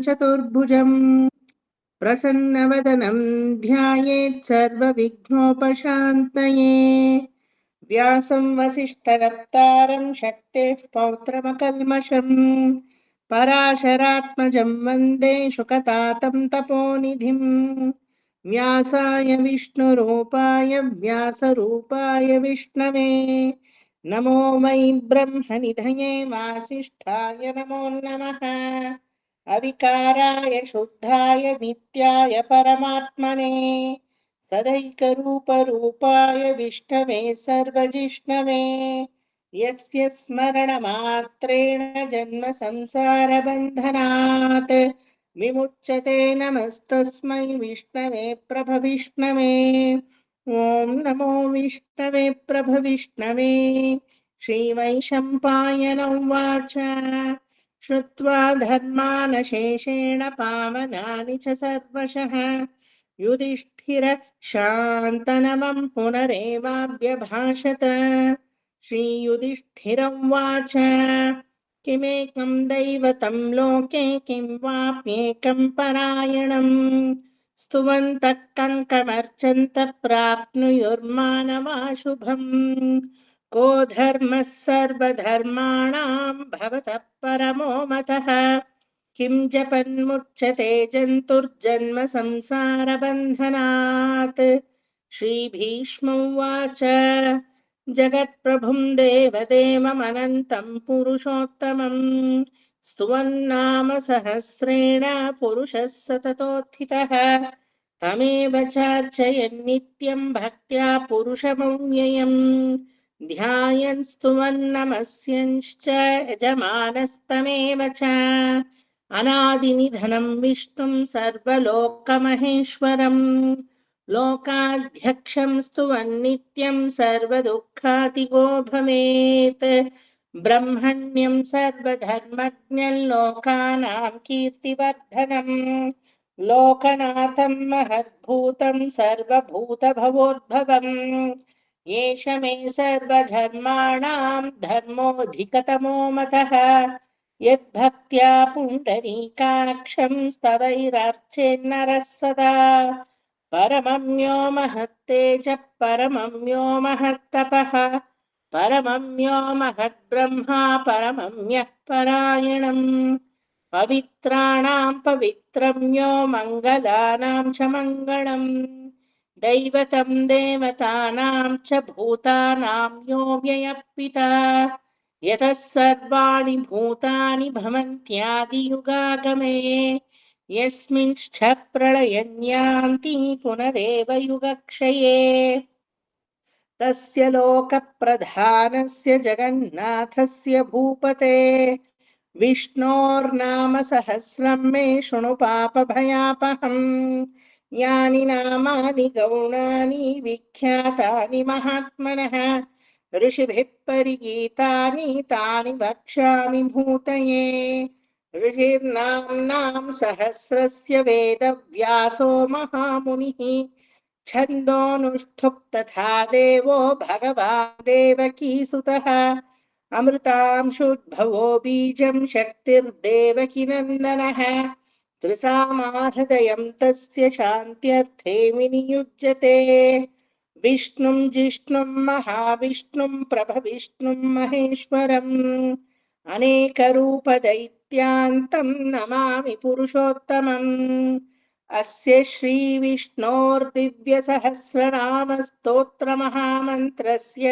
चतुर्भुजम् प्रसन्नवदनं ध्यायेत् सर्वविघ्नोपशान्तये। व्यासं वसिष्ठनप्तारं शक्तेः पौत्रमकल्मषम् पराशरात्मजं वन्दे शुकतातं तपोनिधिम्। व्यासाय विष्णुरूपाय व्यासरूपाय विष्णवे नमो वै ब्रह्मनिधये वासिष्ठाय नमो नमः। अविकाराय शुद्धाय नित्याय परमात्मने सदैकरूपरूपाय विष्णवे सर्वजिष्णवे यस्य स्मरणमात्रेण जन्म संसारबन्धनात् विमुच्यते नमस्तस्मै विष्णवे प्रभविष्णवे। ॐ नमो विष्णवे प्रभविष्णवे। श्रीवैशम्पायन उवाच श्रुत्वा धर्मानशेषेण पावनानि च सर्वशः युधिष्ठिरः शान्तनवं पुनरेवाभ्यभाषत। श्रीयुधिष्ठिर उवाच किमेकं दैवतं लोके किं वाप्येकं परायणम् स्तुवन्तः कङ्कमर्चन्तः प्राप्नुयुर्मानवा शुभम् को धर्मः सर्वधर्माणां भवतः परमो मतः किं जपन्मुच्यते जन्तुर्जन्म संसारबन्धनात्। श्रीभीष्म उवाच जगत्प्रभुं देवदेवमनन्तं पुरुषोत्तमं स्तुवन्नाम सहस्रेण पुरुषः सततोत्थितः तमेव चार्चयन् नित्यं भक्त्या पुरुषमव्ययम् ध्यायन् स्तुवन्नमस्यंश्च यजमानस्तमेव च अनादिनिधनं विष्णुं सर्वलोकमहेश्वरम् लोकाध्यक्षं स्तुवन्नित्यं सर्वदुःखातिगो भवेत् ब्रह्मण्यं सर्वधर्मज्ञं लोकानां कीर्तिवर्धनम् लोकनाथं महद्भूतं सर्वभूतभवोद्भवम् एष मे सर्वधर्माणां धर्मोऽधिकतमो मतः यद्भक्त्या पुण्डरीकाक्षं स्तवैरार्चेन्नरः सदा परमम्यो महत्तेजः परमम्यो महत्तपः परमम्यो महद्ब्रह्मा परमम्यः परायणम् पवित्राणां पवित्रम्यो मङ्गलानां च मङ्गलम् दैवतं देवतानां च भूतानां यो व्ययः पिता यतः सर्वाणि भूतानि भवन्त्यादियुगागमे यस्मिंश्च प्रलयन्यान्ति पुनरेव युगक्षये तस्य लोकप्रधानस्य जगन्नाथस्य भूपते विष्णोर्नाम सहस्रं मे शृणु पापभयापहम् यानि नामानि गौणानि विख्यातानि महात्मनः ऋषिभिः परिगीतानि तानि वक्ष्यामि भूतये ऋषिर्नाम्नां सहस्रस्य वेदव्यासो महामुनिः छन्दोऽनुष्ठुप् तथा देवो भगवान् देवकीसुतः अमृतांशुद्भवो बीजं शक्तिर्देवकीनन्दनः त्रिसामाहृदयं तस्य शान्त्यर्थे विनियुज्यते विष्णुं जिष्णुं महाविष्णुं प्रभविष्णुं महेश्वरम् अनेकरूपदैत्यान्तं नमामि पुरुषोत्तमम् अस्य श्रीविष्णोर्दिव्यसहस्रनामस्तोत्रमहामन्त्रस्य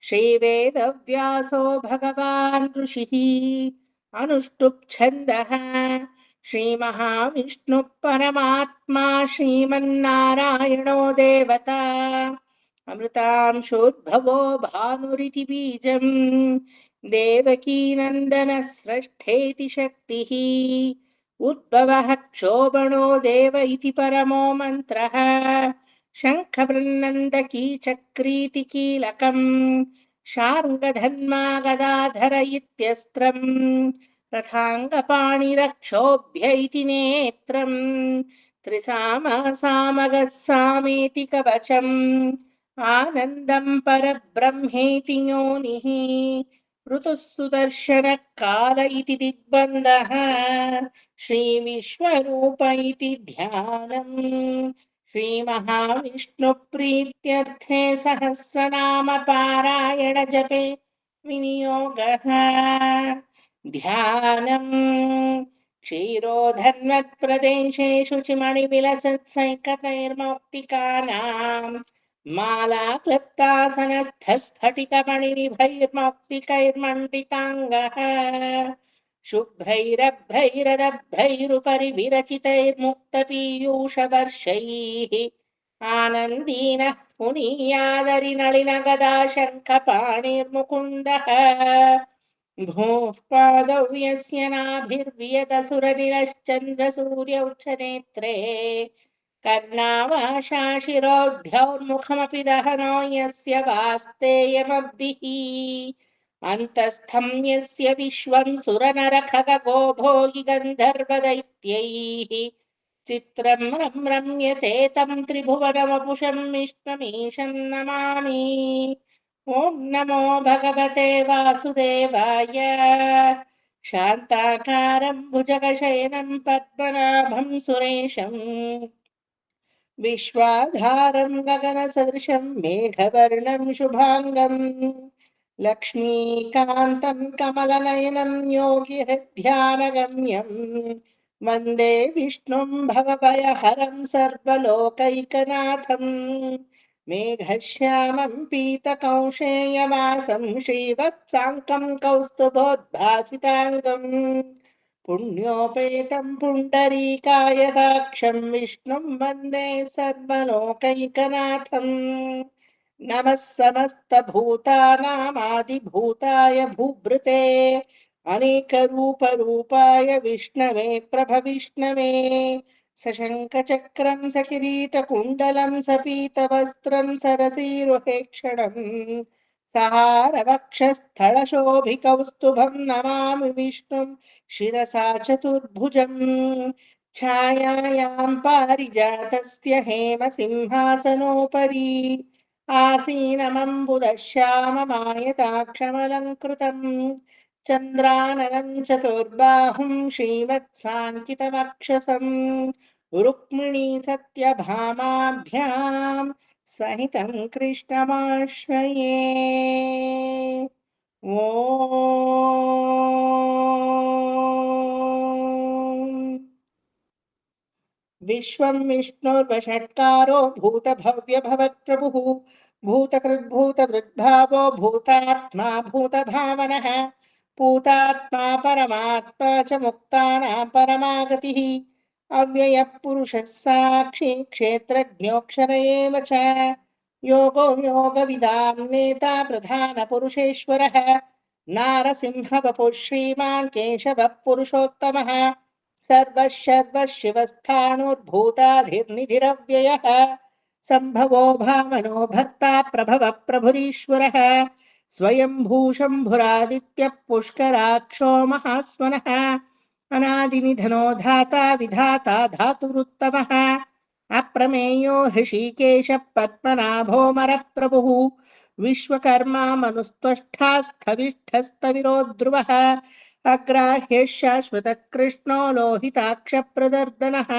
श्रीवेदव्यासो भगवान् ऋषिः अनुष्टुप् छन्दः श्रीमहाविष्णुः परमात्मा श्रीमन्नारायणो देवता अमृतांशोद्भवो भानुरिति बीजम् देवकीनन्दनः स्रष्ठेति शक्तिः उद्भवः क्षोभणो देव इति परमो मन्त्रः शङ्खवृन्नन्दकी चक्रीति कीलकम् शार्ङ्गधन्मा गदाधर इत्यस्त्रम् रथाङ्गपाणिरक्षोभ्य इति नेत्रम् त्रिसामसामगः सामेति कवचम् आनन्दं परब्रह्मेति योनिः ऋतुः सुदर्शनकाल इति दिग्बन्धः श्रीविश्वरूप इति ध्यानम् श्रीमहाविष्णुप्रीत्यर्थे सहस्रनाम पारायण जपे विनियोगः ध्यानम् क्षीरोधन्वत्प्रदेशे शुचिमणिविलसत्सैकतैर्मौक्तिकानाम् माला क्लृप्तासनस्थस्फटिकमणिनिभैर्मौक्तिकैर्मण्डिताङ्गः शुभ्रैरभ्रैरदभ्रैरुपरि विरचितैर्मुक्तपीयूषवर्षैः आनन्दीनः पुनीयादरिनलिनगदा शङ्खपाणिर्मुकुन्दः भूः पादौ यस्य नाभिर्वियदसुरनिरश्चन्द्रसूर्यौ च नेत्रे कर्णावाशाशिरोढ्योर्मुखमपि दहनो यस्य वास्तेयमब्धिः अन्तस्थं यस्य विश्वं सुरनरखगो भोगि गन्धर्वदैत्यैः चित्रं रम्यते तं त्रिभुवनवपुषं विष्णुमीशं नमामि ॐ नमो भगवते वासुदेवाय शान्ताकारं भुजगशयनं पद्मनाभं सुरेशं विश्वाधारं गगनसदृशं मेघवर्णं शुभाङ्गम् लक्ष्मीकान्तं कमलनयनं योगिहृद्ध्यानगम्यं वन्दे विष्णुं भवभयहरं सर्वलोकैकनाथं मेघश्यामं पीतकौशेयवासं श्रीवत्साङ्कं कौस्तुभोद्भासिताङ्गम् पुण्योपेतं पुण्डरीकायताक्षं विष्णुं वन्दे सर्वलोकैकनाथम् नमः समस्तभूतानामादिभूताय भूभृते अनेकरूपरूपाय विष्णवे प्रभविष्णवे सशङ्खचक्रं सकिरीटकुण्डलं सपीतवस्त्रं सरसीरुहेक्षणम् सहारवक्षस्थलशोभिकौस्तुभं नमामि विष्णुं शिरसा चतुर्भुजम् छायायां पारिजातस्य हेमसिंहासनोपरि आसीनमम्बुदश्याममायताक्षमलङ्कृतम् चन्द्राननं चतुर्बाहुं श्रीवत्साङ्कितवक्षसम् रुक्मिणी सत्यभामाभ्यां सहितं कृष्णमाश्रये ॐ विश्वं विष्णुर्वषट्कारो भूतभव्यभवत्प्रभुः भूतकृद्भूतवृद्भावो भूतात्मा भूतभावनः भूतात्मा परमात्मा च मुक्तानां परमागतिः अव्ययः पुरुषः साक्षी क्षेत्रज्ञोऽक्षर एव च योगो योगविदां नेता प्रधानपुरुषेश्वरः नारसिंहवपुः श्रीमान् केशवः पुरुषोत्तमः सर्वशिवस्थाणुर्भूताधिर्निधिरव्ययः सम्भवो भावनो भक्ता प्रभव प्रभुरीश्वरः स्वयंभूशम्भुरादित्यः पुष्कराक्षो महास्वनः अनादिनिधनो धाता विधाता धातुरुत्तमः अप्रमेयो हृषीकेशः पद्मनाभो मरप्रभुः विश्वकर्मा मनुस्त्वष्टा स्थविष्ठस्तविरो ध्रुवः अग्राह्यः शाश्वतः कृष्णो लोहिताक्षप्रदर्दनः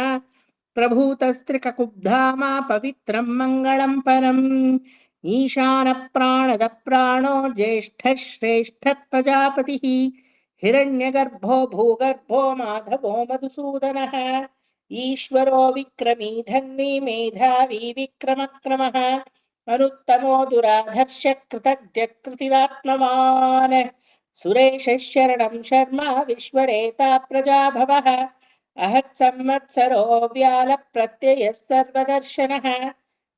प्रभूतस्त्रिककुब्धामा पवित्रं मङ्गलं परम् ईशानप्राणदप्राणो ज्येष्ठः श्रेष्ठः प्रजापतिः हिरण्यगर्भो भूगर्भो माधवो मधुसूदनः ईश्वरो विक्रमी धन्वी मेधावी विक्रमक्रमः अनुत्तमो दुराधर्ष कृतज्ञकृतिरात्मवान् सुरेशः शरणं शर्मा विश्वरेता प्रजाभवः अहत्संवत्सरो व्यालप्रत्ययः सर्वदर्शनः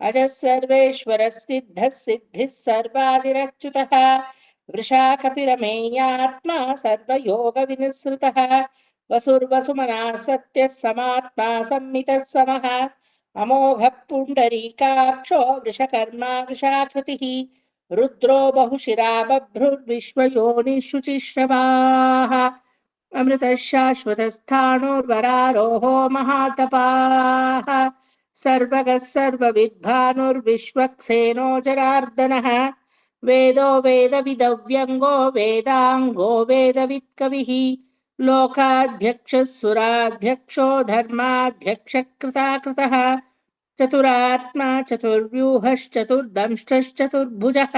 अजः सर्वेश्वरः सिद्धः सिद्धिः सर्वादिरच्युतः वृषाकपिरमेयात्मा सर्वयोगविनिसृतः वसुर्वसुमनः सत्यः समात्मा संमितः समः अमोघः पुण्डरीकाक्षो वृषकर्मा वृषाकृतिः रुद्रो बहुशिरा बभ्रुर्विश्वयोनिशुचिश्रवाः अमृतः शाश्वतस्थाणुर्वरारोहो महातपाः सर्वगः सर्वविद्भानुर्विश्वक्सेनो जनार्दनः वेदो वेदविदव्यङ्गो वेदाङ्गो वेदवित्कविः लोकाध्यक्षः सुराध्यक्षो धर्माध्यक्षः कृताकृतः चतुरात्मा चतुर्व्यूहश्चतुर्दंष्टश्चतुर्भुजः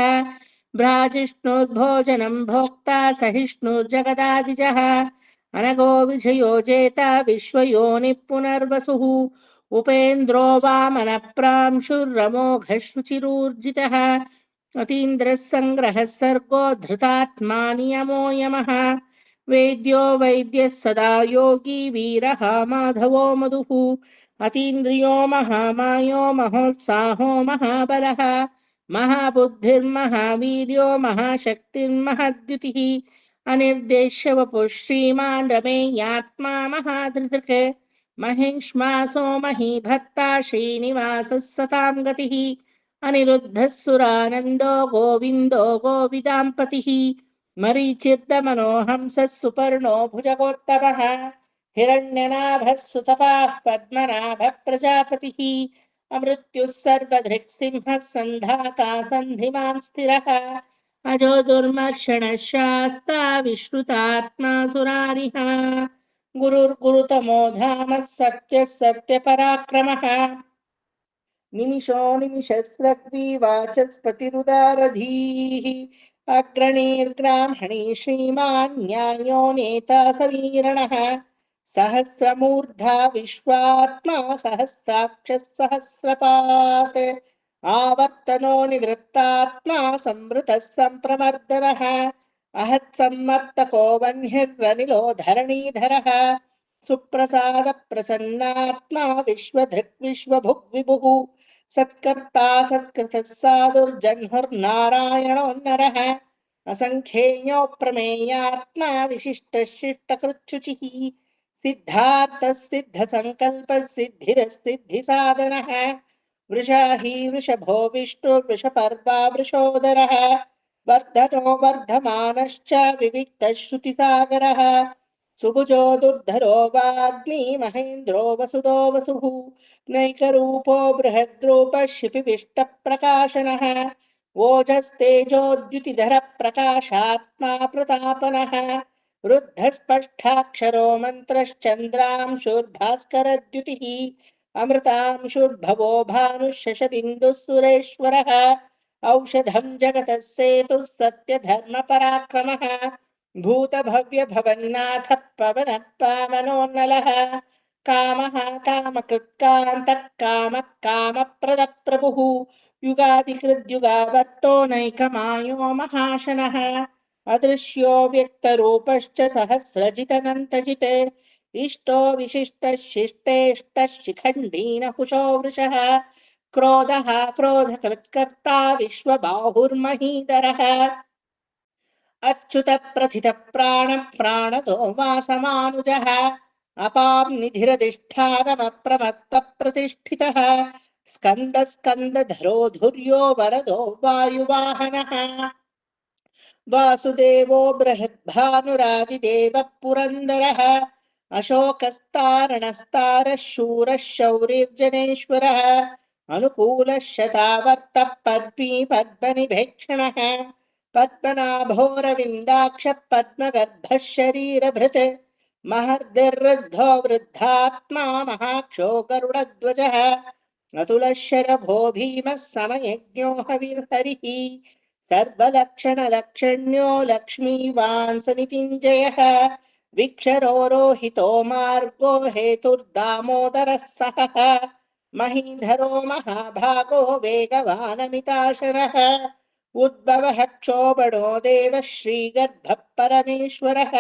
भ्राजिष्णुर्भोजनं भोक्ता सहिष्णुर्जगदादिजः अनगो विजयो जेता विश्वयोनिः पुनर्वसुः उपेन्द्रो वामनप्रांशुर्रमोघः शुचिरूर्जितः अतीन्द्रः सङ्ग्रहः सर्गो धृतात्मा नियमो यमः वेद्यो वैद्यः सदा योगी वीरः माधवो मधुः अतीन्द्रियो महामायो महोत्साहो महाबलः महाबुद्धिर्महावीर्यो महाशक्तिर्महाद्युतिः अनिर्देश्य वपुः श्रीमान् रमेयात्मा महाधृतिः महेश्मासो महीभर्ता श्रीनिवासः सतां गतिः अनिरुद्धः सुरानन्दो गोविन्दो गोविदाम्पतिः मरीचिर्दमनो हंसः सुपर्णो भुजगोत्तमः हिरण्यनाभः सुतपाः पद्मनाभः प्रजापतिः अमृत्युः सर्वधृक्सिंहः सन्धाता सन्धिमान् स्थिरः अजो दुर्मर्षणः शास्ता विश्रुतात्मा सुरारिः गुरुर्गुरुतमो धामः सत्यः सत्यपराक्रमः निमिषो निमिषस्रग्वी वाचस्पतिरुदारधीः अग्रणीर्ब्राह्मणी श्रीमान् न्यायो नेता समीरणः सहस्रमूर्धा विश्वात्मा सहस्राक्षः सहस्रपात् आवर्तनो निवृत्तात्मा संवृतः सम्प्रमर्दनः अहत्सम्मर्तको वह्निरनिलो धरणीधरः सुप्रसाद प्रसन्नात्मा विश्वधृक् विश्वभुग् विभुः सत्कर्ता सत्कृतः साधुर्जह्नुर्नारायणो नरः असङ्ख्येयो प्रमेयात्मा विशिष्टः शिष्टकृच्छुचिः सिद्धार्थः सिद्धसङ्कल्पः सिद्धिरः सिद्धिसाधनः वृषाही वृषभो विष्णुर्वृषपर्वा वृषोदरः वर्धनो वर्धमानश्च विविक्तः श्रुतिसागरः सुभुजो दुर्धरो वाग्मी महेन्द्रो वसुदो वसुः नैकरूपो बृहद्रूपः शिपिविष्टप्रकाशनः ओजस्तेजोद्युतिधर प्रकाशात्मा प्रतापनः रुद्धस्पष्टाक्षरो मन्त्रश्चन्द्रांशुर्भास्करद्युतिः अमृतांशुर्भवो भानुः शशबिन्दुः सुरेश्वरः औषधं जगतः सेतुः सत्यधर्मपराक्रमः भूतभव्य भवन्नाथ पवनः पावनोन्नलः कामः कामकृत्कान्तः कामः कामप्रदः प्रभुः युगादिकृद्युगावर्तो नैकमायो महाशनः अदृश्यो व्यक्तरूपश्च सहस्रजितनन्तजित् इष्टो विशिष्टः शिष्टेष्टः शिखण्डीनकुशो वृषः क्रोधः क्रोधकृत्कर्ता विश्वबाहुर्महीधरः अच्युत प्रथित प्राण प्राणतो वासमानुजः अपां निधिरधिष्ठानमप्रमत्त प्रतिष्ठितः स्कन्द स्कन्दधरो धुर्यो वरदो वायुवाहनः वासुदेवो बृहद्भानुरादिदेवः पुरन्दरः अशोकस्तारणस्तारः शूरः शौरिर्जनेश्वरः अनुकूलः शतावर्तः पद्मी पद्मनिभेक्षणः पद्मनाभोरविन्दाक्ष पद्मगर्भः शरीरभृत् महर्दिर्वृद्धो वृद्धात्मा महाक्षो गरुडध्वजः अतुलः शरभो भीमः समयज्ञो हविर्हरिः सर्वलक्षणलक्षण्यो लक्ष्मीवान् समितिञ्जयः विक्षरोरोहितो मार्गो हेतुर्दामोदरः सहः महीधरो महाभागो वेगवानमिताशरः उद्भवः क्षोभणो देवः श्रीगर्भः परमेश्वरः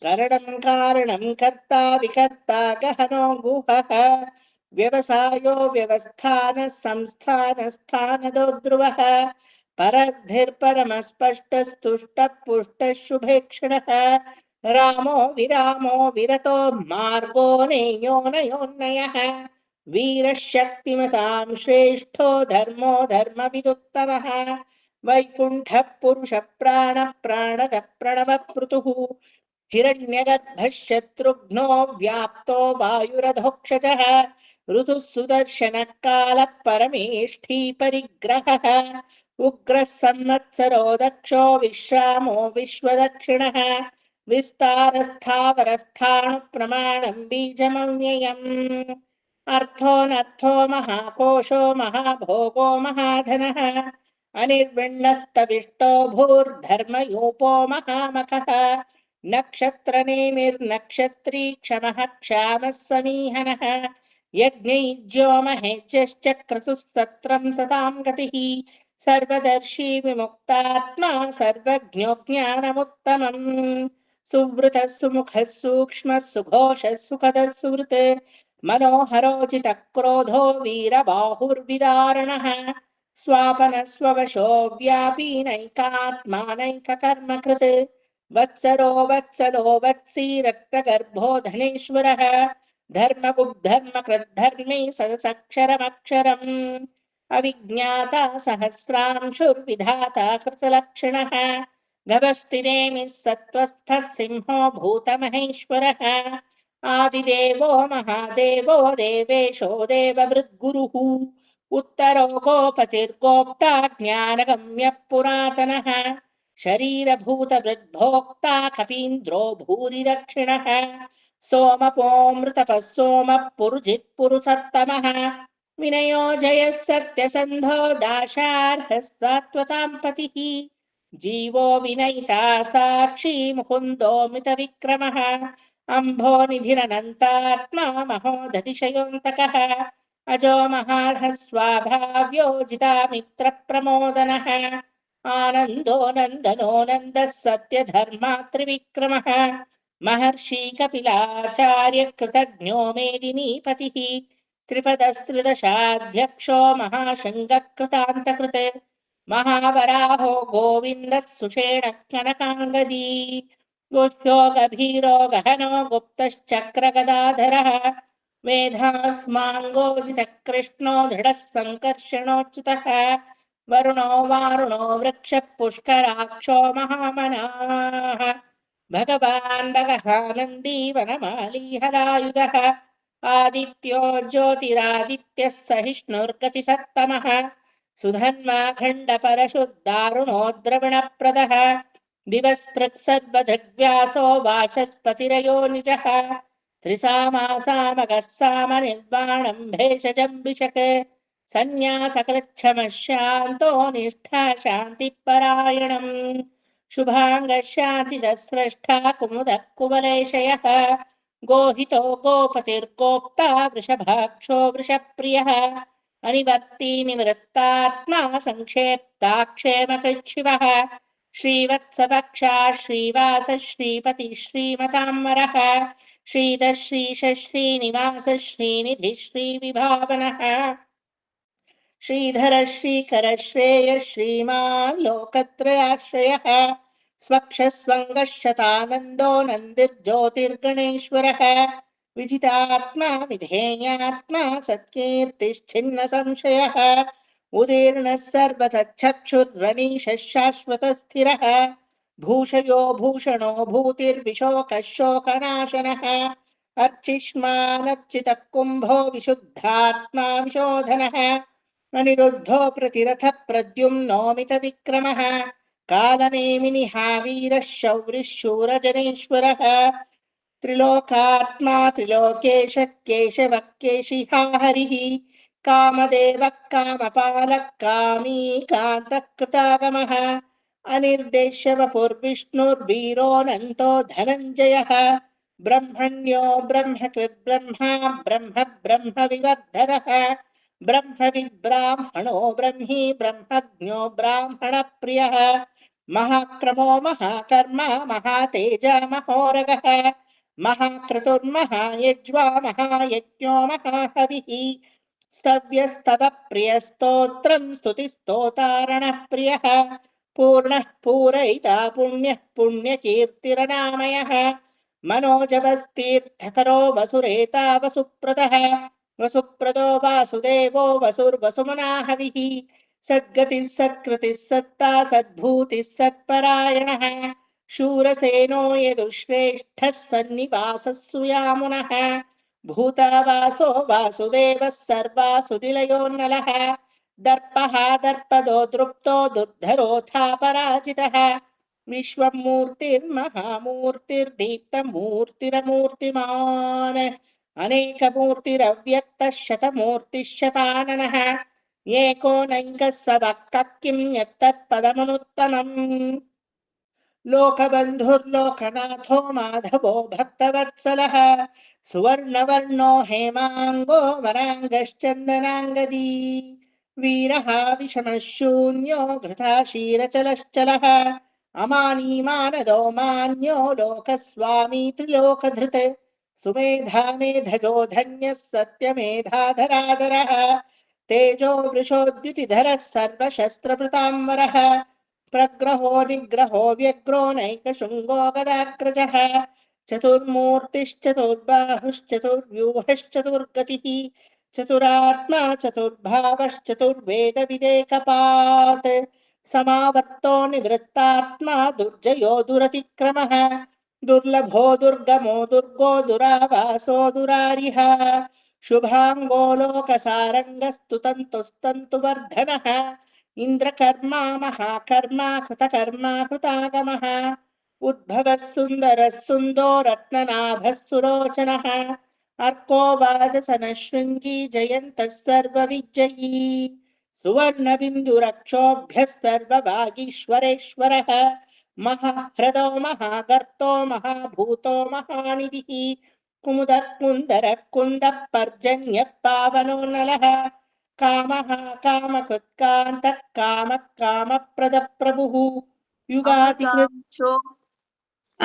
करणं कारणं कर्ता विकर्ता गहनो गुहः व्यवसायो व्यवस्थानः संस्थानस्थानदो ध्रुवः परद्धिर्परमस्पष्टस्तुष्टः पुष्टः शुभेक्षणः रामो विरामो विरतो मार्गो नेयो नयोन्नयः वीरः शक्तिमतां श्रेष्ठो धर्मो धर्मविदुत्तमः वैकुण्ठः पुरुषः प्राणः प्राणदः प्रणवपृतुः हिरण्यगर्भः शत्रुघ्नो व्याप्तो वायुरधोक्षजः ऋतुः सुदर्शनः कालः परमेष्ठी परिग्रहः उग्रः संवत्सरो दक्षो विश्रामो विश्वदक्षिणः विस्तारस्थावरस्थाणुप्रमाणम् बीजमव्ययम् अर्थोऽनर्थो महाकोशो महाभोगो महाधनः अनिर्विण्णस्तविष्टो भूर्धर्मयूपो महामखः नक्षत्रनेमिर्नक्षत्री क्षमः क्षामः समीहनः यज्ञैज्यो महेज्यश्च क्रतुः सत्रम् सताम् गतिः सर्वदर्शी विमुक्तात्मा सर्वज्ञो ज्ञानमुत्तमम् सुवृतः सुमुखः सूक्ष्मः सुघोषः सुखदः सुहृत् मनोहरोचितः क्रोधो वीरबाहुर्विदारणः स्वापनः स्ववशो व्यापी नैकात्मा नैककर्मकृत् वत्सरो वत्सलो वत्सी रक्तगर्भो धनेश्वरः धर्मकृद्धर्मी सदसक्षरमक्षरम् अविज्ञाता सहस्रांशुर्विधाता कृतलक्षणः गभस्तिनेमिः सत्त्वस्थः सिंहो भूतमहेश्वरः आदिदेवो महादेवो देवेशो देवभृद्गुरुः उत्तरो गोपतिर्गोप्ता ज्ञानगम्यः पुरातनः शरीरभूतभृद्भोक्ता कपीन्द्रो भूरि दक्षिणः सोमपोऽमृतपः सोमः पुरुजित्पुरुषत्तमः विनयो जयः सत्यसन्धो दाशार्हः सात्वतां पतिः जीवो विनयिता साक्षी मुकुन्दोऽमितविक्रमः अम्भो निधिरनन्तात्मा महोदधिशयोऽन्तकः अजो महार्हः स्वाभाव्यो जितामित्रप्रमोदनः आनन्दो नन्दनो नन्दः सत्यधर्मात्रिविक्रमः महर्षि कपिलाचार्य कृतज्ञो मेदिनीपतिः त्रिपदस्त्रिदशाध्यक्षो महाशङ्गकृतान्तकृत् महावराहो गोविन्दः सुषेण कनकाङ्गदी गुह्यो गभीरो गहनो गुप्तश्चक्रगदाधरः मेधास्माङ्गोजितः कृष्णो दृढः सङ्कर्षणोच्युतः वरुणो वारुणो वृक्षः पुष्कराक्षो महामनाः भगवान् भगहानन्दी वनमाली हलायुधः आदित्यो ज्योतिरादित्यः सहिष्णुर्गतिसत्तमः सुधन्वा खण्डपरशुर्दारुणो द्रविणप्रदः दिवस्पृक्सद्वधग्व्यासो वाचस्पतिरयो निजः त्रिसामासामगः सामनिर्वाणम् भेषजम्बिषक् सन्न्यासकृच्छमः शान्तो निष्ठा शान्तिपरायणम् शुभाङ्गः शान्तिदः स्रष्टा कुमुदः कुवलेशयः गोहितो गोपतिर्गोप्ता वृषभाक्षो वृषप्रियः अनिवर्ती निवृत्तात्मा संक्षेप्ताक्षेमकृच्छिवः श्रीवत्सपक्षा श्रीवास श्रीपति श्रीमताम्बरः श्रीधः श्रीशः श्रीनिवास श्रीनिधिः श्रीविभावनः श्रीधर श्रीकर श्रेय श्रीमान् लोकत्रयाश्रयः स्वक्षस्वङ्गः शतानन्दो नन्दिर्ज्योतिर्गणेश्वरः विजितात्मा विधेयात्मा सत्कीर्तिश्छिन्न संशयः उदीर्णः सर्वतच्छक्षुर्वनीशः शाश्वतस्थिरः भूषयो भूषणो भूतिर्विशोकः शोकनाशनः अर्चिष्मानर्चितः कुम्भो विशुद्धात्मा विशोधनः अनिरुद्धो प्रतिरथ प्रद्युम्नोमितविक्रमः कालनेमिनिहावीरः शौरिः शूरजनेश्वरः त्रिलोकात्मा त्रिलोकेशः केशवः केशिहा हरिः कामदेवः कामपालः कामी कान्तः कृतागमः अनिर्देश्य वपुर्विष्णुर्वीरोऽनन्तो धनञ्जयः ब्रह्मण्यो ब्रह्मकृद्ब्रह्मा ब्रह्म ब्रह्मविवर्धनः ब्रह्मविद्ब्राह्मणो ब्रह्मी ब्रह्मज्ञो ब्राह्मणप्रियः महाक्रमो महाकर्मा महातेजा महोरगः महाक्रतुर्महायज्वा महायज्ञो महाहविः स्तव्यस्तवप्रियस्तोत्रम् स्तुतिस्तोतारणः प्रियः पूर्णः पूरयिता पुण्यः पुण्यकीर्तिरनामयः मनोजवस्तीर्थकरो वसुरेता वसुप्रदः वसुप्रदो वासुदेवो वसुर्वसुमनाहविः सद्गतिः सत्कृतिः सत्ता सद्भूतिः सत्परायणः शूरसेनो यदुश्रेष्ठः सन्निवासः सुयामुनः भूतावासो वासुदेवः सर्वासुनिलयोन्नलः दर्पः दर्पदो दृप्तो दुर्धरोऽथापराजितः विश्वमूर्तिर्महामूर्तिर्दीप्तमूर्तिरमूर्तिमान् अनेकमूर्तिरव्यक्तः शतमूर्तिः शताननः एकोनैकः सदक्तः किं यत्तत्पदमनुत्तमम् लोकबन्धुर्लोकनाथो माधवो भक्तवत्सलः सुवर्णवर्णो हेमाङ्गो वराङ्गश्चन्दनाङ्गदी वीरः विषमः शून्यो घृताशीरचलश्चलः अमानीमानदो मान्यो लोकस्वामी त्रिलोकधृत् सुमेधा मेधजो धन्यः सत्यमेधाधराधरः तेजो वृषोद्युतिधरः सर्वशस्त्रभृताम्बरः प्रग्रहो निग्रहो व्यग्रो नैकशृङ्गो गदाग्रजः चतुर्मूर्तिश्चतुर्बाहुश्चतुर्व्यूहश्चतुर्गतिः चतुरात्मा चतुर्भावश्चतुर्वेदविदेकपात् समावर्तो निवृत्तात्मा दुर्जयो दुरतिक्रमः दुर्लभो दुर्गमो दुर्गो दुरावासो दुरारिः शुभाङ्गो लोकसारङ्गस्तुतन्तुस्तन्तुवर्धनः इन्द्रकर्मा महाकर्मा कृतकर्मा कृतागमः उद्भवः सुन्दरः सुन्दो रत्ननाभः सुलोचनः अर्को वाजसनः शृङ्गी जयन्तः सर्वविजयी सुवर्णबिन्दुरक्षोभ्यः सर्वभागीश्वरेश्वरः महाह्रदो महागर्तो महाभूतो महानिधिः कुमुदः कुन्दरः कुन्दः पर्जन्यः पावनो नलः कामः कामकृत्कान्तः कामः कामप्रदप्रभुः युगादिकृत्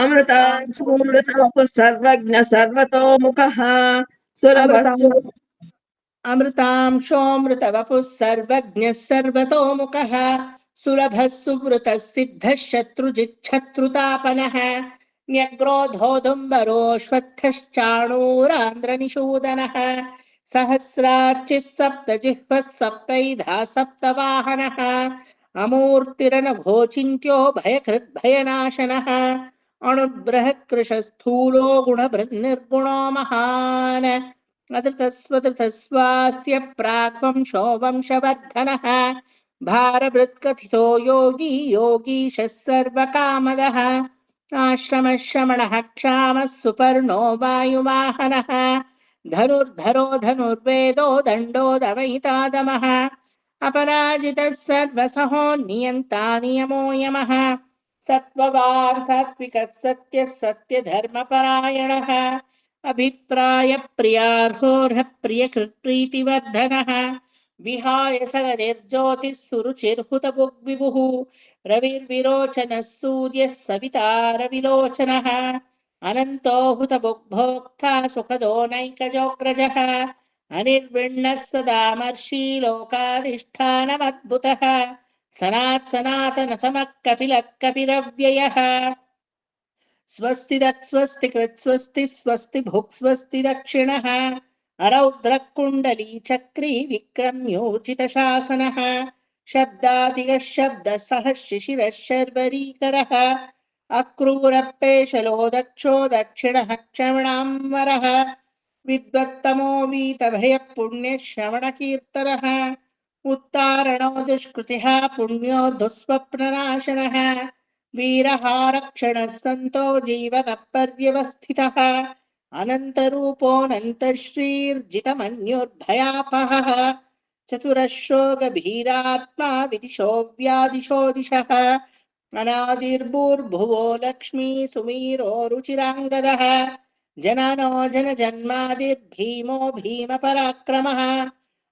अमृतांशोऽमृतवपुः सर्वज्ञ सर्वतोमुखः सुलभः अमृतांशोऽमृतवपुः सर्वज्ञः सर्वतोमुखः सुलभः सुवृतः सिद्धः शत्रुजिच्छत्रुतापनः न्यग्रोधोदुम्बरोऽश्वत्थश्चाणूरान्द्रनिषूदनः सहस्रार्चिः सप्तजिह्वः सप्तैधा सप्तवाहनः अमूर्तिरनघोचिन्त्यो भयकृद्भयनाशनः अणुबृहत्कृशस्थूलो गुणभृन्निर्गुणो महान् अधृतस्वधृतस्वास्य प्राग्वंशो वंशवर्धनः भारभृत्कथितो योगी योगीशः सर्वकामदः आश्रमः श्रमणः क्षामः सुपर्णो वायुवाहनः धनुर्धरो धनुर्वेदो दण्डो दमयितादमः अपराजितः सर्वसहो नियन्ता नियमो यमः सत्त्ववान् सात्विकः सत्यः सत्यधर्मपरायणः अभिप्राय प्रियार्होर्ह प्रियकृत्प्रीतिवर्धनः विहाय सगनिर्ज्योतिः सुरुचिर्हुतभुग्विभुः रविर्विरोचनः सूर्यः सविता रविलोचनः अनन्तो हुतभुग्भोक्ता सुखदो नैकजोग्रजः अनिर्विण्णः सदामर्षि लोकाधिष्ठानमद्भुतः सनातनसमः कपिलः कपिरव्ययः स्वस्ति स्वस्ति कृत् स्वस्ति स्वस्ति भुक् स्वस्ति दक्षिणः अरौद्रः कुण्डली चक्री विक्रम्योचितशासनः शब्दादिगः शब्दसः शिशिरः शर्वरीकरः अक्रूरपेशलो दक्षो दक्षिणः क्षमणाम्बरः विद्वत्तमो वीतभयः पुण्यः श्रवणकीर्तनः उत्तारणो दुष्कृतिः पुण्यो दुःस्वप्ननाशनः वीरहारक्षणः सन्तो जीवनपर्यवस्थितः अनन्तरूपोऽनन्तश्रीर्जितमन्युर्भयापहः चतुरश्रो गभीरात्मा विदिशो व्यादिशो दिशः अनादिर्भूर्भुवो लक्ष्मी सुमीरो रुचिराङ्गदः जननो जनजन्मादिर्भीमो भीमपराक्रमः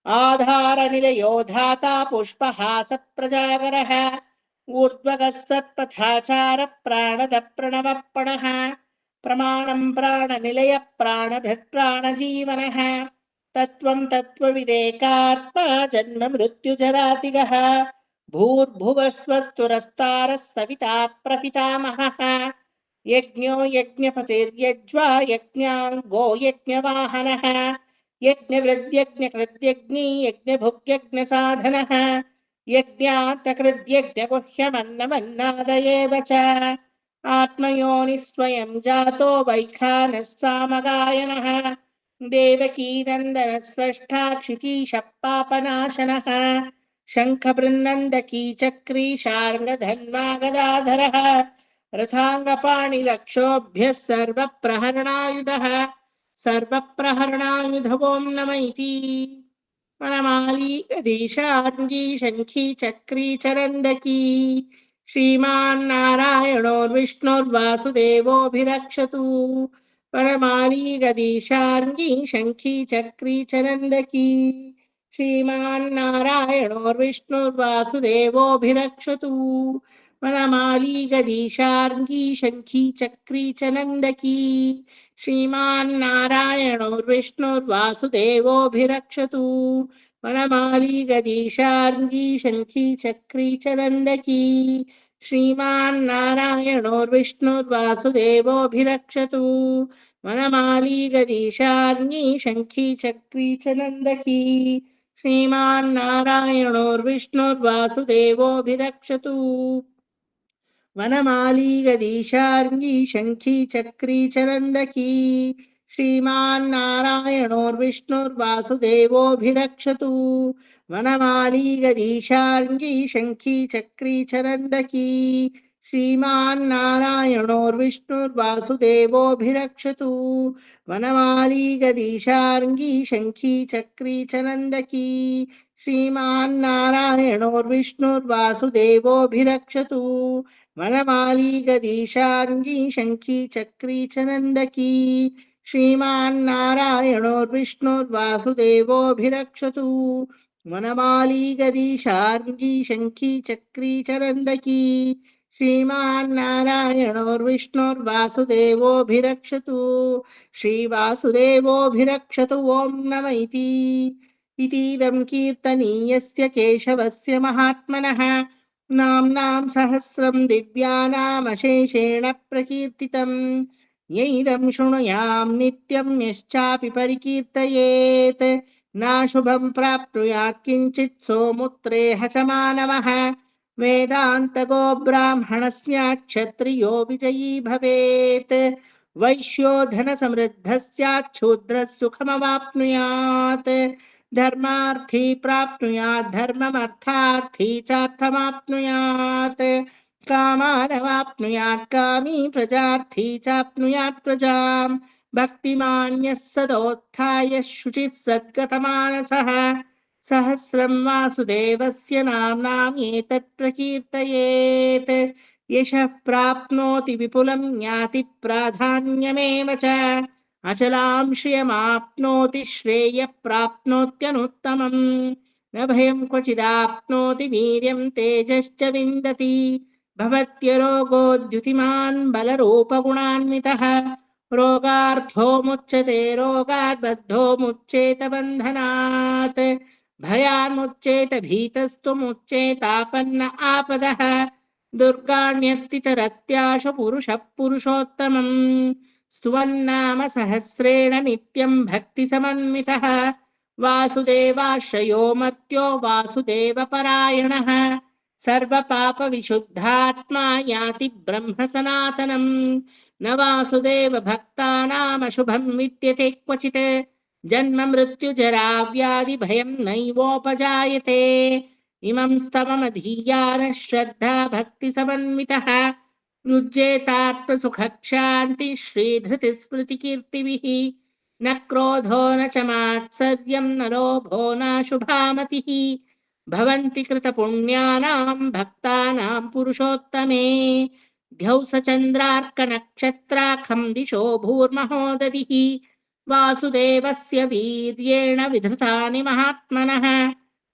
आधारनिलयो धाता पुष्पहासप्रजागरः ऊर्ध्वगः सत्पथाचार प्राणदप्रणवप्पणः प्रमाणं प्राणनिलय प्राणभृत्प्राणजीवनः तत्त्वं तत्त्वविदेकात्मा जन्म मृत्युजरातिगः भूर्भुवः स्वस्तुरस्तारः सविता प्रपितामहः यज्ञो यज्ञपतिर्यज्वा यज्ञाङ्गो यज्ञवाहनः यज्ञवृद्यज्ञकृद्यज्ञी यज्ञभुग्यज्ञसाधनः यज्ञार्थकृद्यज्ञगुह्यमन्नमन्नादयेव च आत्मयोनिः स्वयं जातो वैखानः सामगायनः देवकीनन्दनः स्रष्टा क्षितीशः पापनाशनः शङ्खबृन्नन्दकी चक्री शार्ङ्गधन्वा गदाधरः रथाङ्गपाणिरक्षोभ्यः सर्वप्रहरणायुधः सर्वप्रहरणायुधवों नम इति वनमाली गदीशार्ङ्गी शङ्खी चक्री चरन्दकी श्रीमान्नारायणोर्विष्णुर्वासुदेवोऽभिरक्षतु वनमाली गदीशार्ङ्गी शङ्खी चक्री चरन्दकी श्रीमान्नारायणोर्विष्णुर्वासुदेवोऽभिरक्षतु वनमाली गदीशार्ङ्गी शङ्खी चक्री चनन्दकी श्रीमान्नारायणोर्विष्णुर्वासुदेवोऽभिरक्षतु वनमाली गदीशार्ङ्गी शङ्खी चक्री चनन्दकी श्रीमान्नारायणोर्विष्णुर्वासुदेवोऽभिरक्षतु वनमाली गदीशार्ङ्गी शङ्खी चक्री चनन्दकी श्रीमान्नारायणोर्विष्णुर्वासुदेवोऽभिरक्षतु वनमाली गदीशार्ङ्गी शङ्खी चक्री चरन्दकी श्रीमान्नारायणोर्विष्णुर्वासुदेवोऽभिरक्षतु वनमाली गदीशार्ङ्गी शङ्खी चक्री चरन्दकी श्रीमान्नारायणोर्विष्णुर्वासुदेवोऽभिरक्षतु वनमाली गदीशार्ङ्गी शङ्खी चक्री चनन्दकी श्रीमान्नारायणोर्विष्णुर्वासुदेवोऽभिरक्षतु वनमाली गदीशार्ङ्गी शङ्खी चक्री चनन्दकी श्रीमान्नारायणोर्विष्णुर्वासुदेवोऽभिरक्षतु वनमाली गदीशार्ङ्गी शङ्खी चक्री चरन्दकी श्रीमान्नारायणोर्विष्णुर्वासुदेवोऽभिरक्षतु श्रीवासुदेवोऽभिरक्षतु ॐ नम इतीदं कीर्तनीयस्य केशवस्य महात्मनः नाम्नां सहस्रं दिव्यानामशेषेण प्रकीर्तितम् यैदं शृणुयां नित्यं यश्चापि परिकीर्तयेत् नाशुभं प्राप्नुयात् किञ्चित् सोमुत्रेह च मानवः वेदान्तगो ब्राह्मणस्यात् क्षत्रियो विजयी भवेत् वैश्यो धनसमृद्धः स्यात् शूद्रः सुखमवाप्नुयात् धर्मार्थी प्राप्नुयात् धर्ममर्थार्थी चार्थमाप्नुयात् कामानवाप्नुयात् कामी प्रजार्थी चाप्नुयात् प्रजाम् भक्तिमान्यः सदोत्थाय शुचिः सद्गतमानसः सहस्रं वासुदेवस्य नाम्नाम् एतत् प्रकीर्तयेत् यशः प्राप्नोति विपुलं ज्ञाति प्राधान्यमेव च अचलां श्रियमाप्नोति श्रेयः प्राप्नोत्यनुत्तमम् न भयं क्वचिदाप्नोति वीर्यं तेजश्च विन्दति भवत्यरोगोद्युतिमान् बलरूपगुणान्वितः रोगार्थो मुच्यते रोगात् बद्धो मुच्येत बन्धनात् भयान्मुच्येत भीतस्तु मुच्येतापन्न आपदः दुर्गाण्यतितरत्याशु पुरुषः पुरुषोत्तमम् स्तुवन्नाम सहस्रेण नित्यं भक्तिसमन्वितः वासुदेवाश्रयो मर्त्यो वासुदेवपरायणः सर्वपापविशुद्धात्मा याति ब्रह्म सनातनम् न वासुदेव भक्तानामशुभं विद्यते क्वचित् जन्म मृत्युजरा व्याधि भयं नैवोपजायते इमं स्तवमधीयानः श्रद्धा भक्तिसमन्वितः युज्येतात्मसुखक्षान्ति श्रीधृतिस्मृतिकीर्तिभिः न क्रोधो न च मात्सर्यं न लोभो नाशुभामतिः भवन्ति कृतपुण्यानां भक्तानां पुरुषोत्तमे ध्यौसचन्द्रार्कनक्षत्राखं दिशो भूर्महोदधिः वासुदेवस्य वीर्येण विधृतानि महात्मनः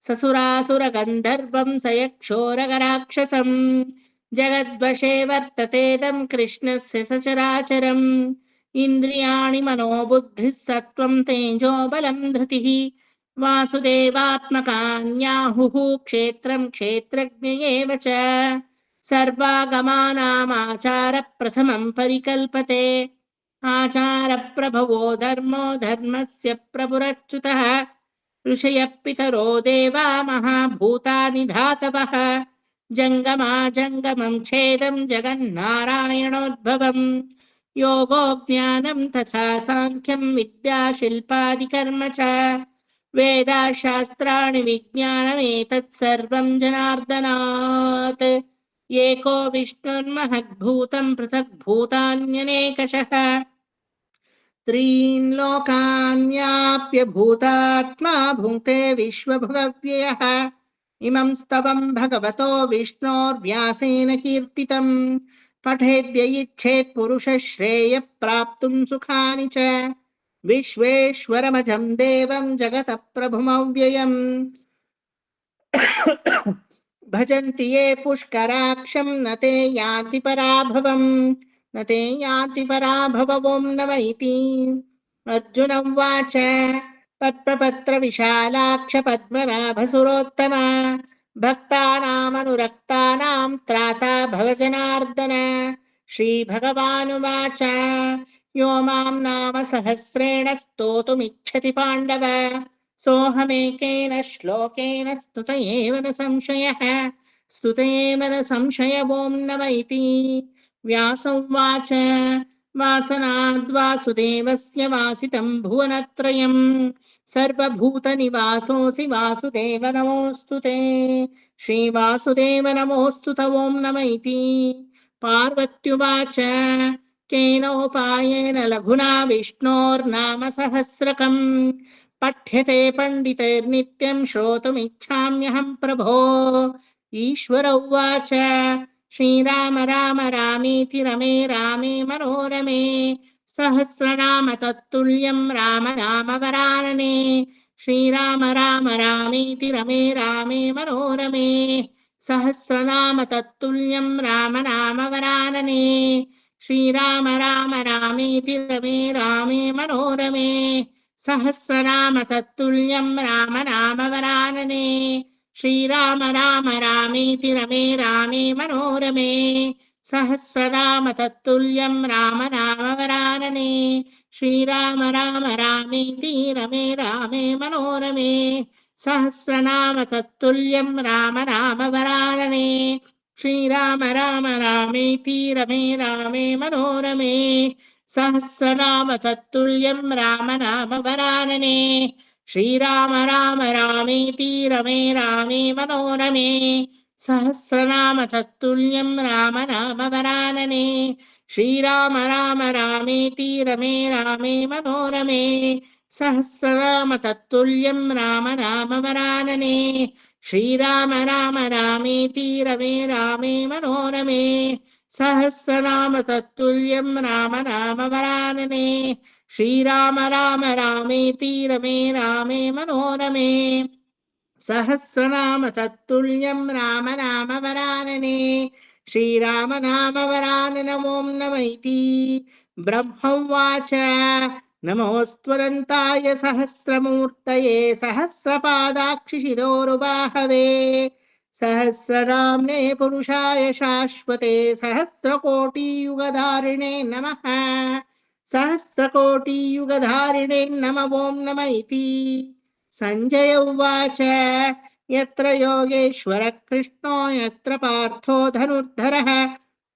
ससुरासुरगन्धर्वं स यक्षोरगराक्षसम् जगद्वशे वर्ततेदं कृष्णस्य सचराचरम् इन्द्रियाणि मनोबुद्धिः सत्त्वं तेजो बलं धृतिः वासुदेवात्मकान्याहुः क्षेत्रं क्षेत्रज्ञ एव च सर्वागमानामाचारप्रथमं परिकल्पते आचारप्रभवो धर्मो धर्मस्य प्रभुरच्युतः ऋषयः पितरो देवा महाभूतानि धातवः जङ्गमा जङ्गमं छेदं जगन्नारायणोद्भवम् योगो ज्ञानं तथा साङ्ख्यं विद्या शिल्पादिकर्म च वेदाशास्त्राणि विज्ञानमेतत् सर्वं जनार्दनात् एको विष्णुर्महद्भूतं पृथग्भूतान्यनेकशः त्रीन् लोकान्याप्य भूतात्मा भुङ्क्ते विश्वभुगव्ययः इमं स्तवं भगवतो विष्णोर्व्यासेन कीर्तितम् पठेद्य इच्छेत् पुरुषः श्रेयः प्राप्तुं सुखानि च विश्वेश्वरमजं देवं जगतः प्रभुमव्ययम् भजन्ति ये पुष्कराक्षं न ते यान्ति पराभवम् न ते यान्ति पराभवं न वैति अर्जुन उवाच पद्मपत्रविशालाक्ष पद्मनाभसुरोत्तम भक्तानामनुरक्तानां त्राता भव जनार्दन श्रीभगवानुवाच यो मां नाम सहस्रेण स्तोतुमिच्छति पाण्डव सोऽहमेकेन श्लोकेन स्तुत एव न संशयः स्तुत एव न संशयवों न वैति व्यास उवाच वासनाद्वासुदेवस्य वासितं भुवनत्रयम् सर्वभूतनिवासोऽसि वासुदेव नमोऽस्तु ते श्रीवासुदेव नमोऽस्तु त ॐ नम इति पार्वत्युवाच केनोपायेन लघुना विष्णोर्नाम सहस्रकम् पठ्यते पण्डितैर्नित्यं श्रोतुमिच्छाम्यहं प्रभो ईश्वर उवाच श्रीराम राम रामेति रमे रामे मनोरमे सहस्रनाम तत्तुल्यं राम नाम वरानने श्रीराम राम रामेति रमे रामे मनोरमे सहस्रनाम तत्तुल्यं राम नाम वरानने श्रीराम राम रामेति रमे रामे मनोरमे सहस्रनाम तत्तुल्यं राम नाम वरानने श्रीराम राम रामेति रमे रामे मनोरमे सहस्रनाम तत्तुल्यं राम नाम वरानने श्रीराम राम रामेति रमे रामे मनोरमे सहस्रनाम तत्तुल्यं राम नाम वरानने श्रीराम राम रामेति रमे रामे मनोरमे सहस्रनाम तत्तुल्यं राम नाम वरानने श्रीराम राम रामेति रमे रामे मनोरमे सहस्रनाम तत्तुल्यं राम नाम वरानने श्रीराम राम रामेति रमे रामे मनोरमे सहस्रनाम तत्तुल्यं राम नाम वरानने श्रीराम राम रामेति रमे रामे मनोरमे सहस्रनाम तत्तुल्यं राम नाम वरानने श्रीराम राम रामेति रमे रामे मनोरमे सहस्रनाम तत्तुल्यं राम नाम वरानने श्रीराम नाम वरानन ॐ नम इति ब्रह्मोवाच नमोऽस्त्वनन्ताय सहस्रमूर्तये सहस्रपादाक्षिशिरोरुबाहवे सहस्रनाम्ने पुरुषाय शाश्वते सहस्रकोटियुगधारिणे नमः सहस्रकोटियुगधारिणे नम ॐ नम इति संजय उवाच यत्र योगेश्वर कृष्णो यत्र पार्थो धनुर्धरः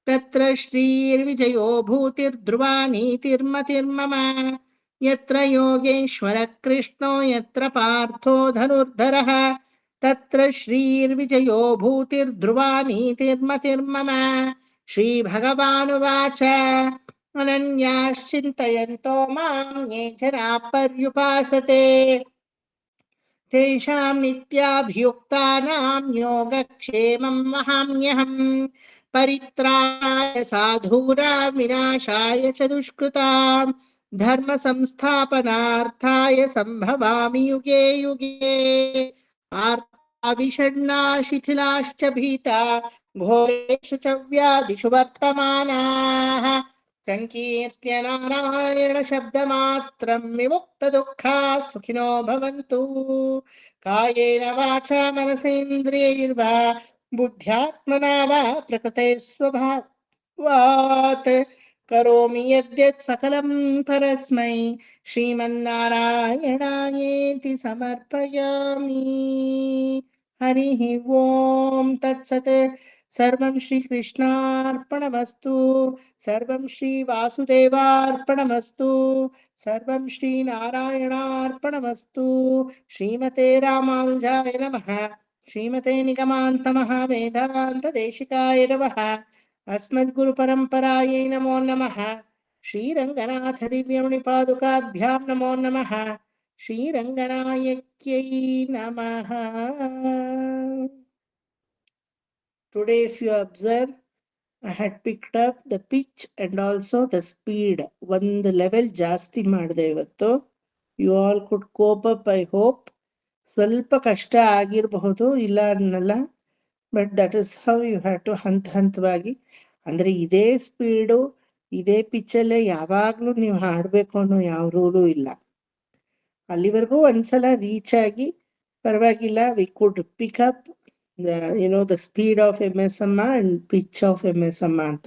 तत्र श्रीर्विजयो भूतिर्ध्रुवा नीतिर्मतिर्मम यत्र योगेश्वर कृष्णो यत्र पार्थो धनुर्धरः तत्र श्रीर्विजयो भूतिर्ध्रुवा नीतिर्मतिर्मम श्रीभगवानुवाच अनन्याश्चिन्तयन्तो मां ये जनाः पर्युपासते तेषां नित्याभियुक्तानां योगक्षेमं वहाम्यहम् परित्राणाय साधूनां विनाशाय च दुष्कृतां धर्म संस्थापनार्थाय सम्भवामि युगे युगे आर्ताविषण्णा शिथिलाश्च भीता घोरेषु च व्याधिषु वर्तमानाः संकीर्त्य नारायण शब्दमात्रं विमुक्तदुःखाः सुखिनो भवन्तु कायेन वाचा मनसेन्द्रियैर्वा बुद्ध्यात्मना वा प्रकृते स्वभावात् करोमि यद्यत् सकलं परस्मै श्रीमन्नारायणायेति समर्पयामि हरिः ओम तत्सत् सर्वं श्रीकृष्णार्पणमस्तु। सर्वं श्रीवासुदेवार्पणमस्तु। सर्वं श्रीनारायणार्पणमस्तु। श्रीमते रामानुजाय नमः। श्रीमते निगमान्तमहावेदान्तदेशिकाय नमः। अस्मद्गुरुपरम्परायै नमो नमः। श्रीरङ्गनाथदिव्यमणिपादुकाभ्यां नमो नमः। श्रीरङ्गनायक्यै नमः. Today, if you observe, I had picked up the pitch and also the speed. ಒಂದು ಲೆವೆಲ್ ಜಾಸ್ತಿ ಮಾಡಿದೆ ಇವತ್ತು. You all could cope up, I hope. ಸ್ವಲ್ಪ ಕಷ್ಟ ಆಗಿರಬಹುದು, ಇಲ್ಲ ಅನ್ನಲ್ಲ, but that is how you have to ಹಂತವಾಗಿ. ಅಂದ್ರೆ ಇದೇ ಸ್ಪೀಡು ಇದೇ ಪಿಚ್ಚಲ್ಲೇ ಯಾವಾಗ್ಲೂ ನೀವು ಹಾಡ್ಬೇಕು ಅನ್ನೋ ಯಾವ ರೂಲು ಇಲ್ಲ. ಅಲ್ಲಿವರೆಗೂ ಒಂದ್ಸಲ ರೀಚ್ ಆಗಿ ಪರವಾಗಿಲ್ಲ, we could pick up the speed of MSಮ್ಮ ಅಂಡ್ ಪಿಚ್ ಆಫ್ MSಮ್ಮ ಅಂತ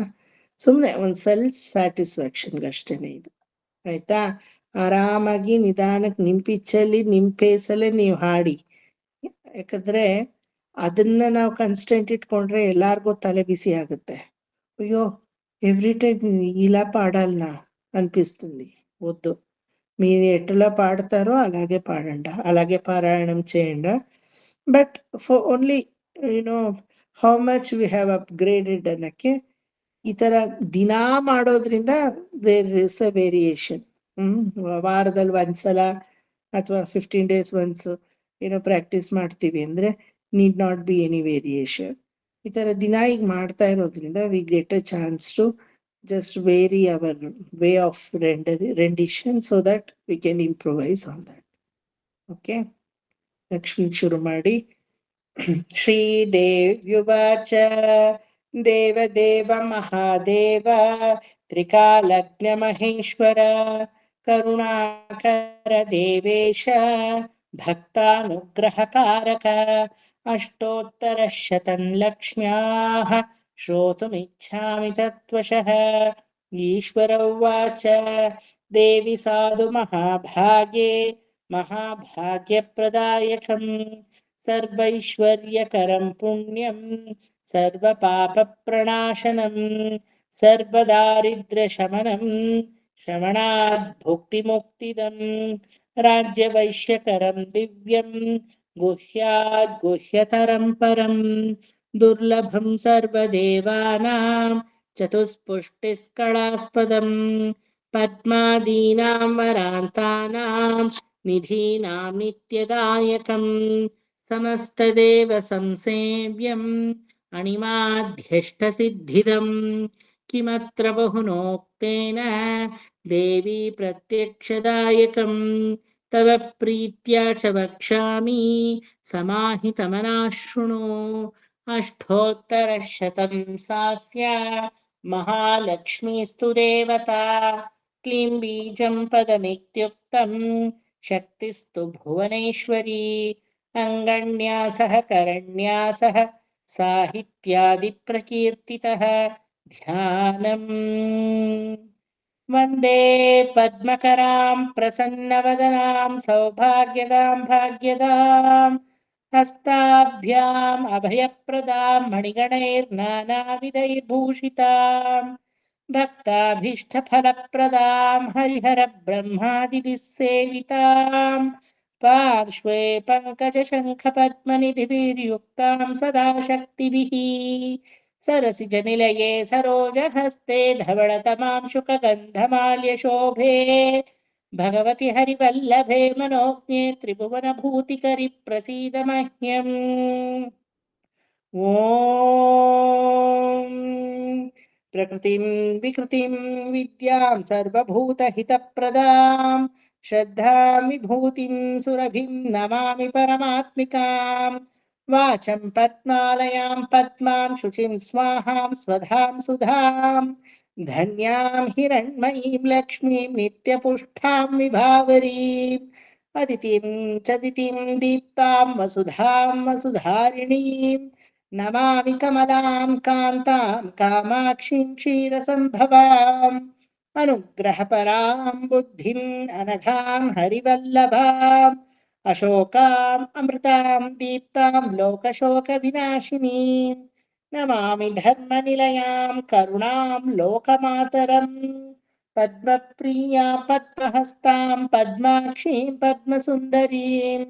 ಸುಮ್ಮನೆ ಒಂದು ಸೆಲ್ಫ್ ಸ್ಯಾಟಿಸ್ಫ್ಯಾಕ್ಷನ್ ಅಷ್ಟೇನೆ ಇದು. ಆಯ್ತಾ? ಆರಾಮಾಗಿ ನಿಧಾನಕ್ಕೆ ನಿಮ್ ಪಿಚ್ಚಲ್ಲಿ ನಿಮ್ ಪೇಸಲ್ಲೇ ನೀವು ಹಾಡಿ. ಯಾಕಂದ್ರೆ ಅದನ್ನ ನಾವು ಕನ್ಸ್ಟೆಂಟ್ ಇಟ್ಕೊಂಡ್ರೆ ಎಲ್ಲಾರ್ಗೂ ತಲೆ ಬಿಸಿ ಆಗುತ್ತೆ. అయ్యో ఎవ్రీ టైం ఇలా పాడాలనా అనిపిస్తుంది. వద్దు, మీరు ఎట్లా పాడతారో అలాగే పాడండి, అలాగే పారాయణం చేయండి. But for only how much we have upgraded ಅನ್ನಕ್ಕೆ ಈ ತರ ದಿನಾ ಮಾಡೋದ್ರಿಂದ ದೇರ್ ಇಸ್ ಅ ವೇರಿಯೇಷನ್. ವಾರದಲ್ಲಿ ಒಂದ್ಸಲ ಅಥವಾ 15 days ಒನ್ಸ್ ಪ್ರಾಕ್ಟೀಸ್ ಮಾಡ್ತೀವಿ ಅಂದ್ರೆ need not be any variation. ಈ ತರ ದಿನ ಈಗ ಮಾಡ್ತಾ ಇರೋದ್ರಿಂದ we get a chance to just vary our way of rendition so that we can improvise on that. Okay, Lakshmi shuru ಮಾಡಿ. ಶ್ರೀದೇವ್ಯುವಾಚ ದೇವದೇವ ಮಹಾದೇವ ತ್ರಿಕಾಲಜ್ಞ ಮಹೇಶ್ವರ ಕರುಣಾಕರ ದೇವೇಶ ಭಕ್ತಾನುಗ್ರಹಕಾರಕ ಅಷ್ಟೋತ್ತರಶತಂ ಲಕ್ಷ್ಮ್ಯಾಃ ಶ್ರೋತುಮಿಚ್ಛಾಮಿ ತತ್ವಶಃ. ಈಶ್ವರ ಉವಾಚ ದೇವಿ ಸಾಧು ಮಹಾಭಾಗ್ಯೇ ಮಹಾಭಾಗ್ಯಪ್ರದಾಯಕಂ ಸರ್ವೈಶ್ವರ್ಯಕರಂ ಪುಣ್ಯಂ ಸರ್ವಪಾಪಪ್ರಣಾಶನಂ ಸರ್ವದಾರಿದ್ರ್ಯಶಮನಂ ಶ್ರವಣಾತ್ ಭುಕ್ತಿಮುಕ್ತಿದಂ ರಾಜ್ಯವೈಶ್ಯಕರಂ ದಿವ್ಯಂ ಗುಹ್ಯಾದ್ ಗುಹ್ಯತರಂ ಪರಂ ದುರ್ಲಭಂ ಸರ್ವದೇವಾನಾಂ ಚತುಷ್ಪುಷ್ಟಿಸ್ಕಳಾಸ್ಪದಂ ಪದ್ಮಾದೀನಾಂ ವರಾಂತಾನಾಂ ನಿಧೀನಾಂ ನಿತ್ಯದಾಯಕಂ ಸಮಸ್ತದೇವ ಸಂಸೇವ್ಯಂ ಅಣಿಮಾಧ್ಯಷ್ಟಸಿದ್ಧಿದಂ ಕಿಮತ್ರ ಬಹುನೋಕ್ತೇನ ದೇವಿ ಪ್ರತ್ಯಕ್ಷದಾಯಕಂ ತವ ಪ್ರೀತ್ಯಾ ಚ ವಕ್ಷ್ಯಾಮಿ ಸಮಾಹಿತಮನಾಶೃಣು. ಅಷ್ಟೋತ್ತರಶತಂ ಸಾಸ್ಯ ಮಹಾಲಕ್ಷ್ಮೀಸ್ತು ದೇವತಾ ಕ್ಲೀಂ ಬೀಜಂ ಪದಮಿತ್ಯುಕ್ತಂ ಶಕ್ತಿಸ್ತು ಭುವನೇಶ್ವರಿ ಅಂಗಣ್ಯಾಸಃ ಕರಣ್ಯಾಸಃ ಸಾಹಿತ್ಯಾದಿಪ್ರಕೀರ್ತಿತಃ ಧ್ಯಾನಂ ವಂದೇ ಪದ್ಮಕರಾಂ ಪ್ರಸನ್ನವದನಾಂ ಸೌಭಾಗ್ಯದಾಂ ಭಾಗ್ಯದಾಂ ಹಸ್ತಾಭ್ಯಾಂ ಅಭಯಪ್ರದಾಂ ಮಣಿಗಣೈರ್ನಾನಾವಿಧೈರ್ಭೂಷಿತಾಂ ಭಕ್ತಾಭೀಷ್ಟಫಲಪ್ರದಾಂ ಹರಿಹರ ಬ್ರಹ್ಮಾದಿಭಿಃ ಸೇವಿತಾಂ ಪಾರ್ಶ್ವೇ ಪಂಕಜಶಂಖಪದ್ಮನಿಧಿಭಿರ್ಯುಕ್ತಾಂ ಸದಾ ಶಕ್ತಿಭಿಃ ಸರಸಿಜನಿಲಯೇ ಸರೋಜಹಸ್ತೆ ಧವಳತಮಾಂ ಶುಕಗಂಧಮಾಲ್ಯಶೋಭೆ ಭಗವತಿ ಹರಿವಲ್ಲಭೆ ಮನೋಜ್ಞೆ ತ್ರಿಭುವನಭೂತಿಕರಿ ಪ್ರಸೀದ ಮಹ್ಯಂ. ಓಂ ಪ್ರಕೃತಿಂ ವಿಕೃತಿಂ ವಿದ್ಯಾಂ ಸರ್ವಭೂತಹಿತಪ್ರದಾಂ ಶ್ರದ್ಧಾಂ ವಿಭೂತಿಂ ಸುರಭಿಂ ನಮಾಮಿ ಪರಮಾತ್ಮಿಕಾಂ. ವಾಚಂ ಪದ್ಮಾಲಯಾಂ ಪದ್ಮಾಂ ಶುಚಿಂ ಸ್ವಾಹಾಂ ಸ್ವಧಾಂ ಸುಧಾಂ ಧನ್ಯಾಂ ಹಿರಣ್ಮಯೀಂ ಲಕ್ಷ್ಮೀಂ ನಿತ್ಯಪುಷ್ಟಾಂ ವಿಭಾವರೀಂ ಅದಿತಿಂ ಚದಿತಿಂ ದೀಪ್ತಾಂ ವಸುಧಾಂ ವಸುಧಾರಿಣೀಂ ನಮಾಮಿ ಕಮಲಾಂ ಕಾಂತಾಂ ಕಾಮಾಕ್ಷೀಂ ಕ್ಷೀರಸಂಭವಾಂ ಅನುಗ್ರಹಪರಾಂ ಬುದ್ಧಿಂ ಅನಘಾಂ ಹರಿವಲ್ಲಭಾಂ ಅಶೋಕಾಂ ಅಮೃತಾಂ ದೀಪ್ತಾಂ ಲೋಕಶೋಕ ವಿನಾಶಿನೀಂ नमामि धर्मनिलयां करुणां लोकमातरम् पद्मप्रियां पद्महस्तां पद्माक्षीं पद्मसुन्दरीं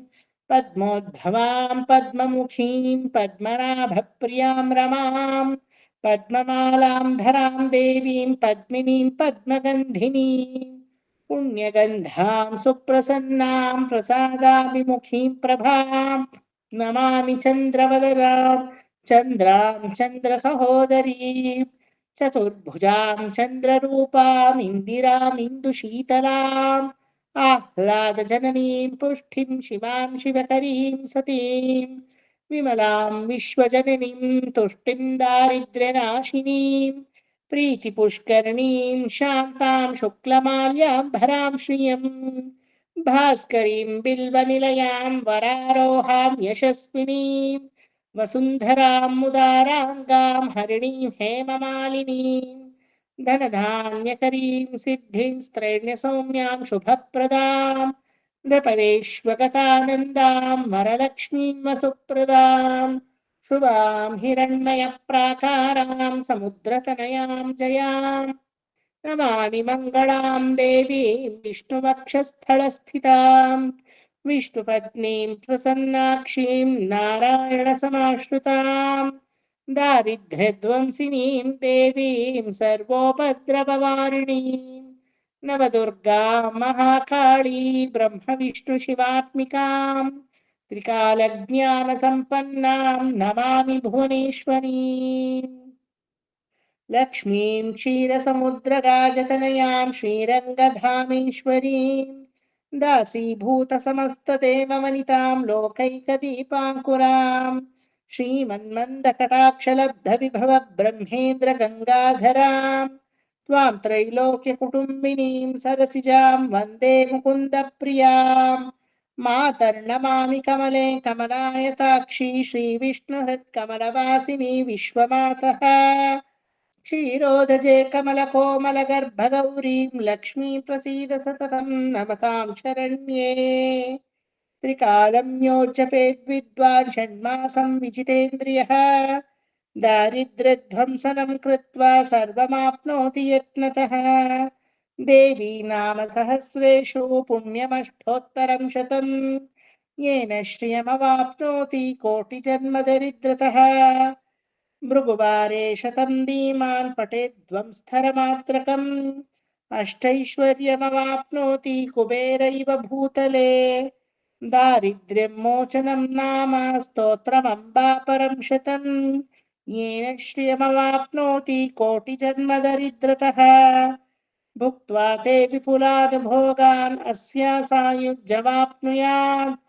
पद्मोद्भवां पद्ममुखीं पद्मनाभप्रियां रमां पद्ममालां धरां देवीं पद्मिनीं पद्मगन्धिनीं पुण्यगन्धां सुप्रसन्नां प्रसादाभिमुखीं प्रभां नमामि चन्द्रवदनां चन्द्रां चन्द्रसहोदरीं चतुर्भुजां चन्द्ररूपाम् इन्दिरामिन्दुशीतलाम् आह्लादजननीं पुष्टिं शिवां शिवकरीं सतीं विमलां विश्वजननीं तुष्टिं दारिद्र्यनाशिनीं प्रीतिपुष्करणीं शान्तां शुक्लमाल्यां भरां श्रियं भास्करीं बिल्वनिलयां वरारोहां यशस्विनीं वसुन्धरां मुदाराङ्गां हरिणीं हेममालिनीं धनधान्यकरीं सिद्धिं स्त्रैण्यसौम्यां शुभप्रदां नृपवेश्वगतानन्दां वरलक्ष्मीं वसुप्रदां शुभां हिरण्मयप्राकारां समुद्रतनयां जयां नमामि मङ्गलां देवीं विष्णुवक्षस्थलस्थितां विष्णुपत्नीं प्रसन्नाक्षीं नारायणसमाश्रितां दारिद्र्यध्वंसिनीं देवीं सर्वोपद्रववारिणीं नवदुर्गां महाकाळी ब्रह्मविष्णुशिवात्मिकां त्रिकालज्ञानसम्पन्नां नमामि भुवनेश्वरीम् लक्ष्मीं क्षीरसमुद्रराजतनयां श्रीरङ्गधामेश्वरीं दासीभूतसमस्तदेववनितां लोकैकदीपाङ्कुरां श्रीमन्मन्दकटाक्षलब्धविभव ब्रह्मेन्द्रगङ्गाधरां त्वां त्रैलोक्यकुटुम्बिनीं सरसिजां वन्दे मुकुन्दप्रियां मातर्नमामि कमले कमलायताक्षी श्रीविष्णुहृत्कमलवासिनी विश्वमातः क्षीरोदजे कमलकोमलगर्भगौरीं लक्ष्मी प्रसीद सततं नमतां शरण्ये त्रिकालं योज्जपेद्विद्वान् षण्मासं विजितेन्द्रियः दारिद्र्यध्वंसनं कृत्वा सर्वमाप्नोति यत्नतः देवी नाम सहस्रेषु पुण्यमष्टोत्तरं शतम् येन श्रियमवाप्नोति कोटिजन्मदरिद्रतः भृगुवारे शतं धीमान् पठेद्ध्वंस्तरमात्रकम् अष्टैश्वर्यमवाप्नोति कुबेर इव भूतले दारिद्र्यं मोचनं नाम स्तोत्रमम्बा परं शतम् येन श्रियमवाप्नोति कोटिजन्मदरिद्रतः भुक्त्वा ते विपुलान् भोगान् अस्या सायुज्यमाप्नुयात्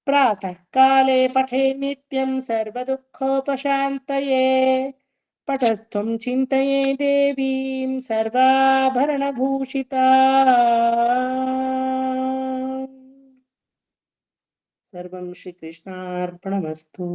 प्रातःकाले पठे नित्यं सर्वदुःखोपशान्तये पठस्थुं चिन्तये देवीं सर्वाभरणभूषिता सर्वं श्रीकृष्णार्पणमस्तु।